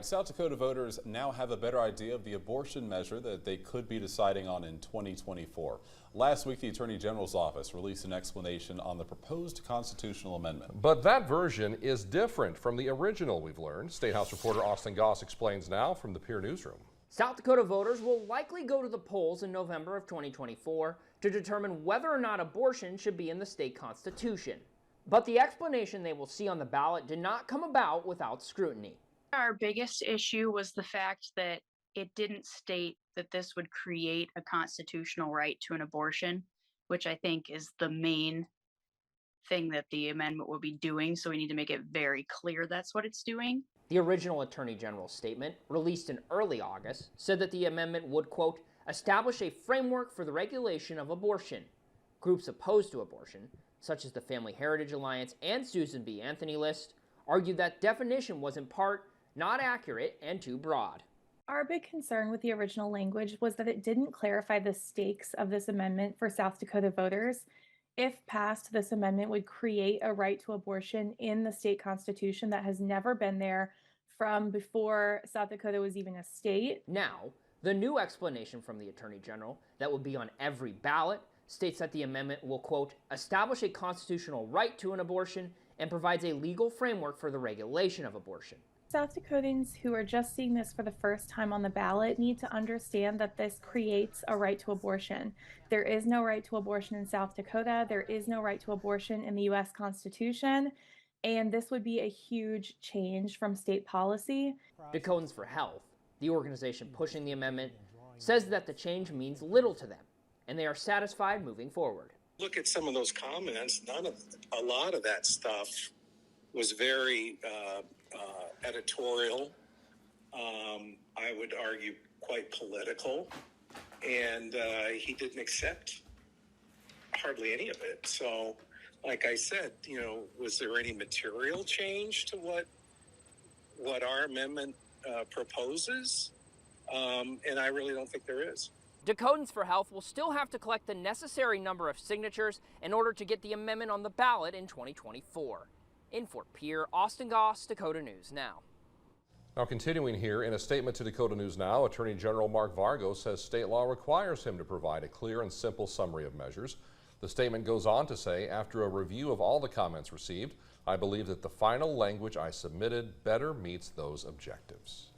South Dakota voters now have a better idea of the abortion measure that they could be deciding on in 2024. Last week, the Attorney General's office released an explanation on the proposed constitutional amendment. But that version is different from the original, we've learned. State House reporter Austin Goss explains now from the Peer Newsroom. South Dakota voters will likely go to the polls in November of 2024 to determine whether or not abortion should be in the state constitution. But the explanation they will see on the ballot did not come about without scrutiny. Our biggest issue was the fact that it didn't state that this would create a constitutional right to an abortion, which I think is the main thing that the amendment will be doing. So we need to make it very clear that's what it's doing. The original Attorney General's statement, released in early August, said that the amendment would, quote, establish a framework for the regulation of abortion. Groups opposed to abortion, such as the Family Heritage Alliance and Susan B. Anthony List, argued that definition was in part not accurate and too broad. Our big concern with the original language was that it didn't clarify the stakes of this amendment for South Dakota voters. If passed, this amendment would create a right to abortion in the state constitution that has never been there from before South Dakota was even a state. Now, the new explanation from the Attorney General that will be on every ballot states that the amendment will, quote, establish a constitutional right to an abortion and provides a legal framework for the regulation of abortion. South Dakotans who are just seeing this for the first time on the ballot need to understand that this creates a right to abortion. There is no right to abortion in South Dakota. There is no right to abortion in the U.S. Constitution. And this would be a huge change from state policy. Dakotans for Health, the organization pushing the amendment, says that the change means little to them, and they are satisfied moving forward. Look at some of those comments. A lot of that stuff was very editorial. I would argue quite political, and he didn't accept hardly any of it. So, like I said, was there any material change to what our amendment proposes? And I really don't think there is. Dakotans for Health will still have to collect the necessary number of signatures in order to get the amendment on the ballot in 2024. In Fort Pierre, Austin Goss, Dakota News Now. Now continuing here, in a statement to Dakota News Now, Attorney General Mark Vargo says state law requires him to provide a clear and simple summary of measures. The statement goes on to say, after a review of all the comments received, I believe that the final language I submitted better meets those objectives.